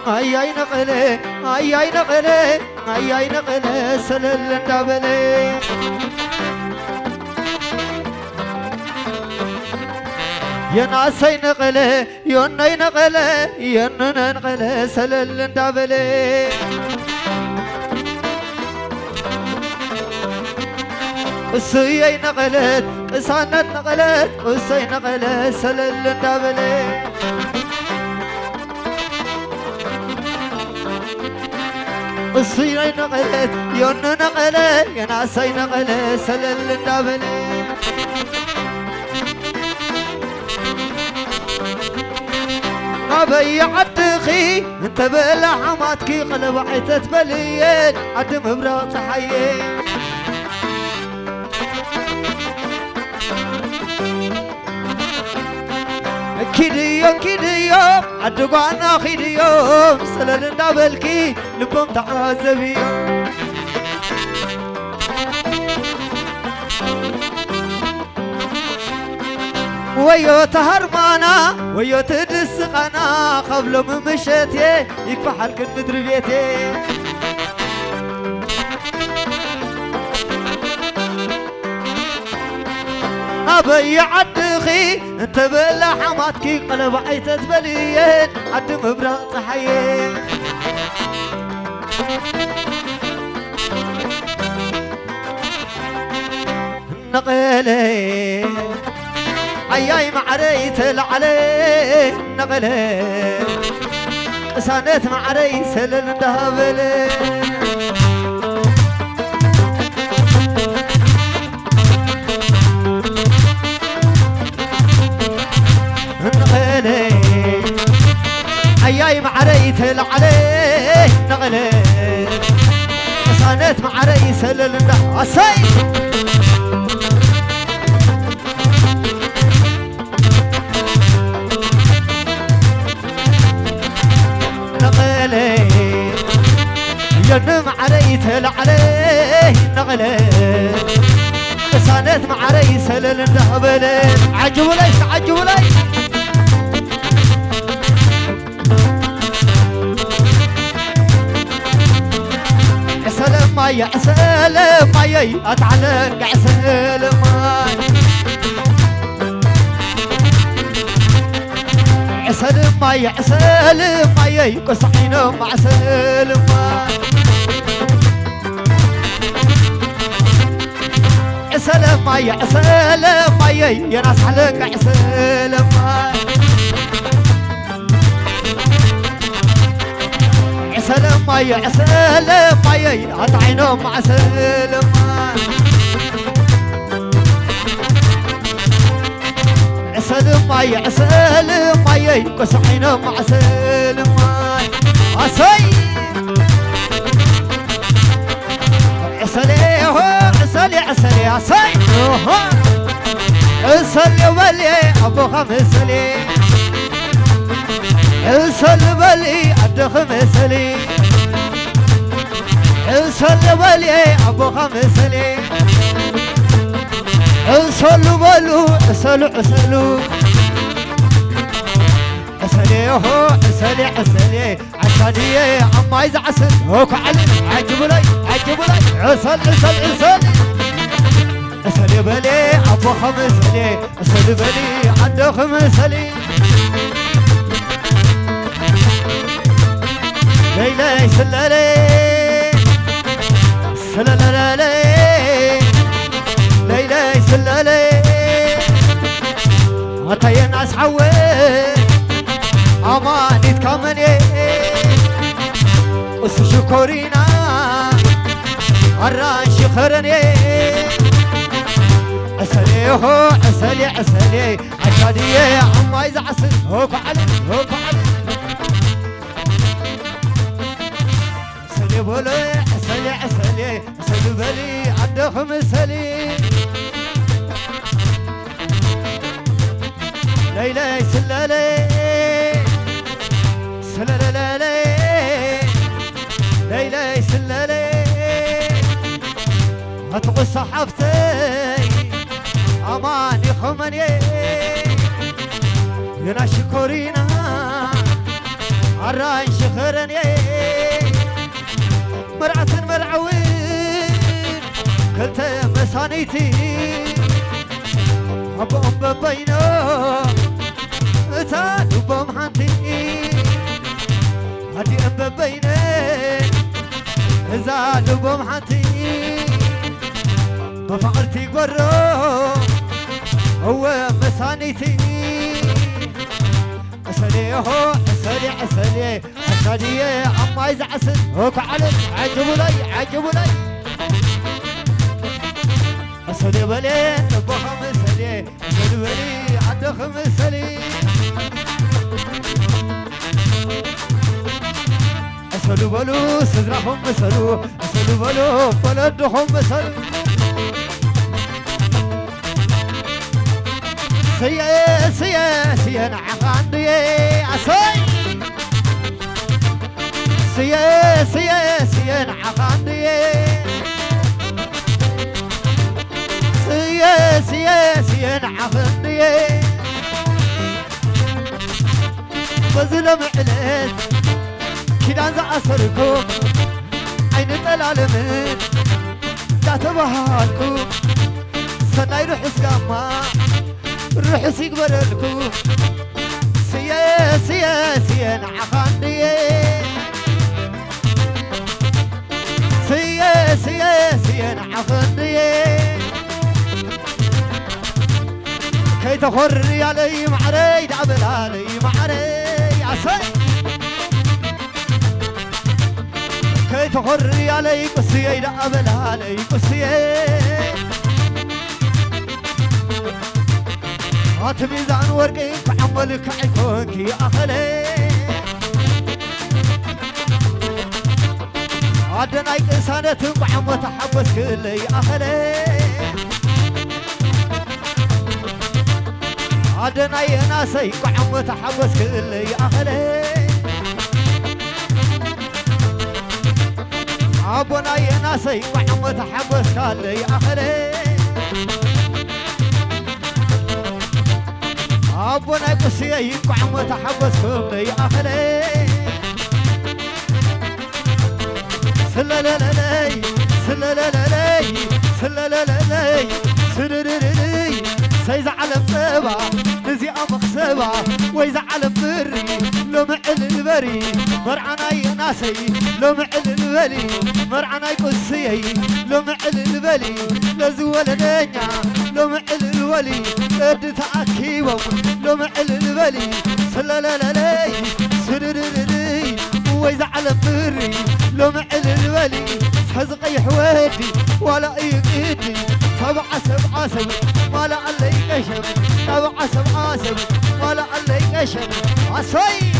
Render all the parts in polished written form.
أي نقلة أي نقلة أي نقلة سلل الدبلة يناسي نقلة يني نقلة ينن نقلة سلل الدبلة قصي نقلت قصانت نقلت قصي نقلت سلل الدبلة قصي نقلت ين نقلت يناسي نقلت سلل الدبلة أبي عدخي انت بلا حماتكي قلب عيتت بليين عدم براط حيين كيديو كيديو عدقانا خيديو سلل الدبلكي لبهم تعازبيو ويو تهرمانا ويو تدسقانا قبل ممشتي يكفح الكل مدري بيتي أبي عدخي انت بلا حماتكي قلب عيتت بليين عد مبرق صحيين نقلي عياي معريت العلي نقلي سانت معري سلل دهبلي نقلي عياي معريت العلي نقلي سانت معري سلل دهبلي ينم عريت العليه نغلي سانت مع ريس للنهبلي عجبوا لي عجبوا لي سلم ماي سلم ماي اتعلق سلم ماي سلم ماي سلم ماي قصعينه مع سلم ماي سلم ماي سلم ماي يا ناس حلق سلم ماي سلم ماي سلم ماي اتعينه مع سلم ماي سلم ماي سلم ماي قصعينه مع سلم ماي عسي عسلي هو عسلي عسلي عسي عسلي ولي ابو خمسلي عسلي ولي ابو خمسلي عسلي ولي ابو خمسلي عسلوا بلو عسلوا عسلوا عسلي هو عسلي عسلي عشاني عما يزعسل هوك علي عجبوا لي عجبوا لي عسل عسل عسل عسلي بلي ابو خمسلي عسلي بلي عنده خمسلي ليلى سلالي سلالي ليلى سلالي متى الناس حوي اماني تكمني وسشكورينا الرانش خرني عسلي هو عسلي عسلي عشاني عما يزعسل هوك علي هوك علي عسلي بولي عسلي عسلي عسلي بلي عنده خمسلي ليلى سلالي سلالي ليلى سلالي هتقول صحفتي اماني خمني ينا شكورينا عراي شخرني مرعة مرعوين كنت مسانيتي أبوم ببينو تادو بمحنتي هدي أم ببيني زادو بمحنتي ما فقرتي قرو هو مسانيتي أسلي هو أسلي أسلي أسلي عما يزعسن هوك علي عجبوا لي عجبوا لي أسلي بلي نبو خمسلي أسلي بلي عدو خمسلي أسلو بلو سدرهم مسلو أسلو بلو بلدهم مسلو سيا سيا سيا نعقاندي عساي سيا سيا سيا نعقاندي سيا سيا سيا نعقاندي بزلم عليت كدان زعسركم عين طلالمن تعتبهالكم سناي روح اسقاما روح سيقبر لكم سيا سيا سيا نعقاندي سيا سيا سيا نعقاندي كي تخري علي معري دعبل علي معري عسي كي تخري علي قصي دعبل علي قصي هات ميزان ورقي كعملك عيكونك يا أخلي عدناي إنسانة كعمو تحبس كل يا أخلي عدناي ناسي كعمو تحبس كل يا أخلي عبناي ناسي كعمو تحبس كل يا أخلي أبونا قصية يقعم تحبسكم يا أخلي سلالالي سلالالي سلالالي سلالالي سيزعل بسبع نزي أمق سبع ويزعل بري لو معل البري مرعنا يناسي لو معل البلي مرعنا قصية لو معل البلي لزول دنيا لو معل الولي ادت أكيبو لو معل البلي سلالالي سلالالي ويزعل بري لو معل الولي حزقي حويدي ولا ايدي سبعة سبعة سبعة ما لا اللي يكشف سبعة سبعة سبعة ما لا اللي يكشف عصي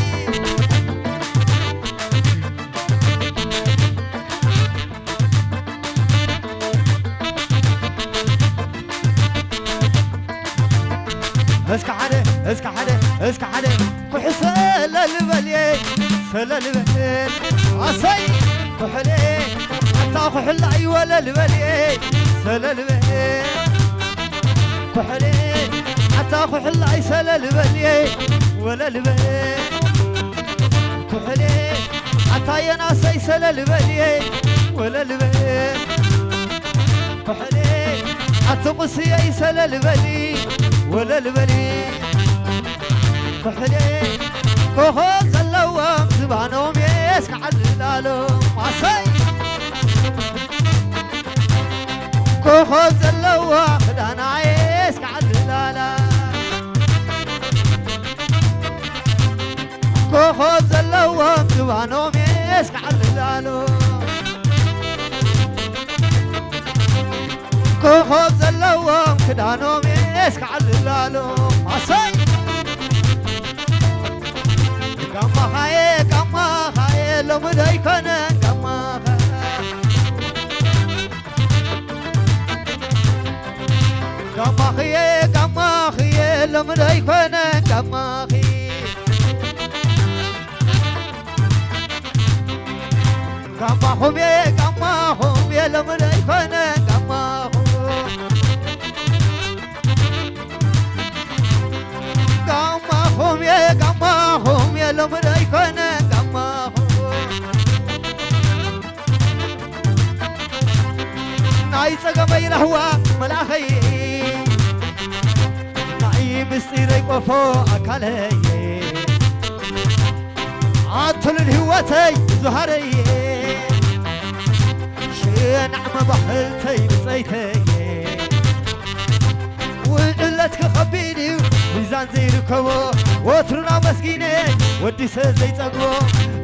اسكع عليه اسكع عليه اسكع عليه كحسل البلي سل البلي عصي كحلي حتى كحل اي ولا البلي سل البلي كحلي حتى كحل اي سل البلي ولا البلي كحلي حتى يناسي سل البلي ولا البلي كحلي حتى قصي اي سل البلي ولا البلي كحلي كوخوز اللوام زبانهم يسكع اللالوم عصي كوخوز اللوام خدانا يسكع اللالوم كوخوز اللوام زبانهم يسكع اللالوم كوخوز اللوام خدانهم يسكع اللالوم عصي كما خاي لو مداي كان كما خاي لو مداي كان كما خي كما هم لو مداي كان كما هم يا لو مداي كان ناي سقمي رهوة ملاخي ناي مستيري قفو أكالي عطل الهواتي زهري شنعم بحلتي بصيتي وقلتك خبيني ميزان زي ركبو وترنا مسكيني ودي سزي تقو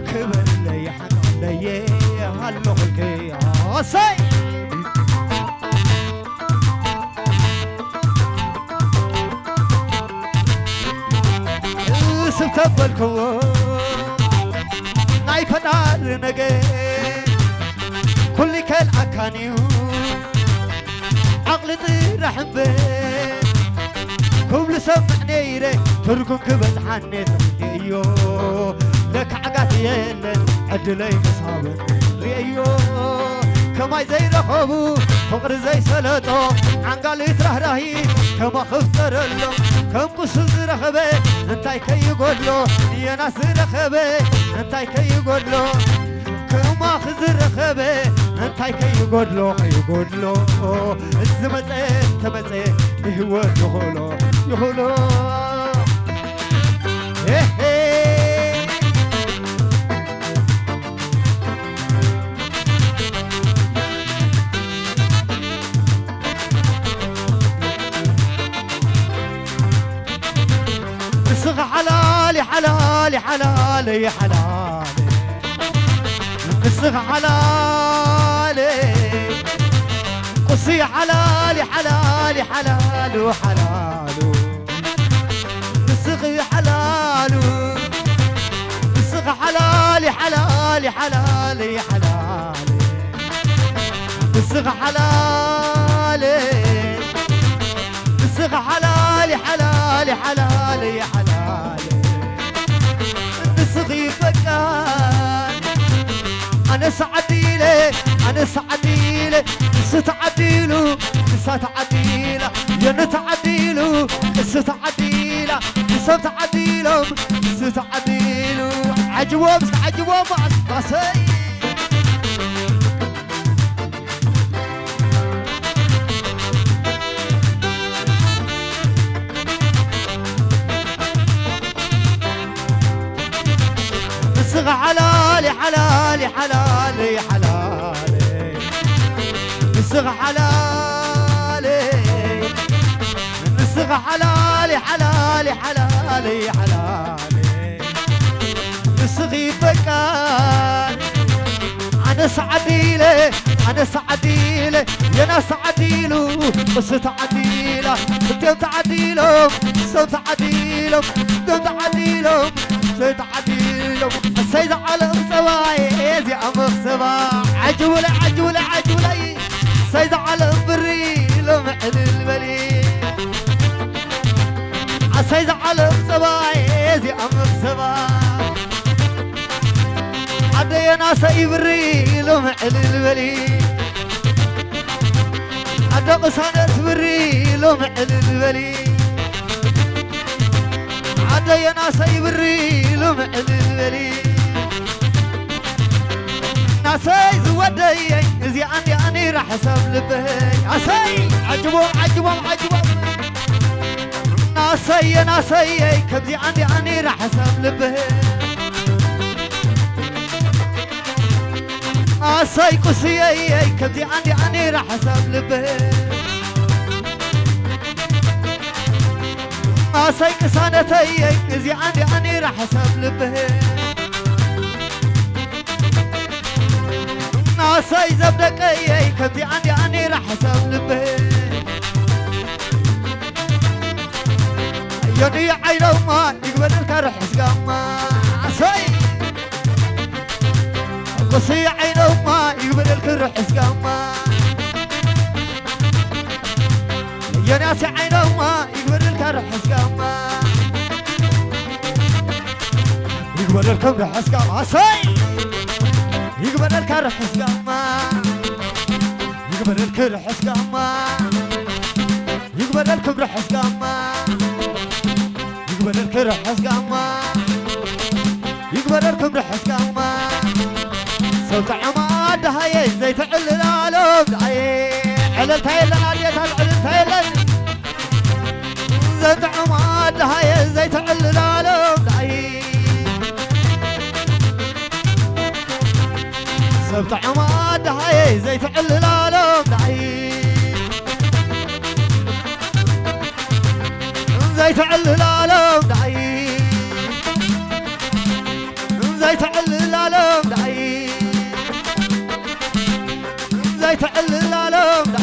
كبر لي حنون لي هالو خلقي عصي سبتبالكو ناي فنار نقي كل كل عكانيو عقل طير حبي كل سمعني ري تركم كبز عني ريو لك عقات يلن عدلي مصابر ريو كما زي رخبو فقر زي سلطو عنقالي ترهرهي كما خفتر له كم قصد رخبي انتاي كي يقول له يا ناس رخبي انتاي كي يقول له كما خذ رخبي انتاي كي يقول له الزمتين تمتين هو يقولوا نسخ حلالي حلالي حلالي حلالي نسخ حلالي قصي حلالي حلالي حلالو حلالو نسخ حلالو نسخ حلالي حلالي حلالي حلالي نسخ حلالي نسخ حلالي حلالي حلالي حلالي نسخ يفكر أنا سعديلي أنا سعديلي ستعديلو ستعديله يا نتعديلو ستعديله ستعديلهم ستعديلو عجوب عصباسي نسخ حلالي حلالي حلالي حلالي نسخ حلالي نسخ حلالي حلالي حلالي حلالي نسخ يفكر أنا سعديلي أنا سعديلي يا ناس عديلو بس تعديله انتم تعديلهم سو تعديلهم انتم تعديلهم سو تعديلهم السيد على مصواي زي أمخ سبا عجولة سيد على بري لمعن البلي السيد على مصواي زي أمخ سبا عدي ناس يبري لمعن البلي عدي قصانة بري لمعن البلي عدي ناس يبري لمعن البلي ناسي زودي زي عندي أني راح أسام لبهي عسي عجبهم ناسي كبزي عندي أني راح أسام لبهي ناسي قصي كبزي عندي أني راح أسام لبهي ناسي كسانتي زي عندي أني راح أسام لبهي ناسي زبدكي كبدي عندي أني راح أسام لبهي يوني عينو ما يقبل الكرح سقاما عسي قصي عينو ما يقبل الكرح سقاما يا ناس عينو ما يقبل الكرح سقاما يقبل الكرح سقاما عسي يقبل الكرح سقاما يقبل الكرح سقاما يقبل الكرح سقاما يقبل الكرح سقاما يقبل الكرح سقاما صوت عماد هاي زي تعل العالم علل تايلن عليت العلل تايلن زيت عماد هاي زيت علل علم دعي زيت عماد هاي زيت علل علم دعي زيت علل علم دعي زيت علل علم دعي زيت علل علم دعي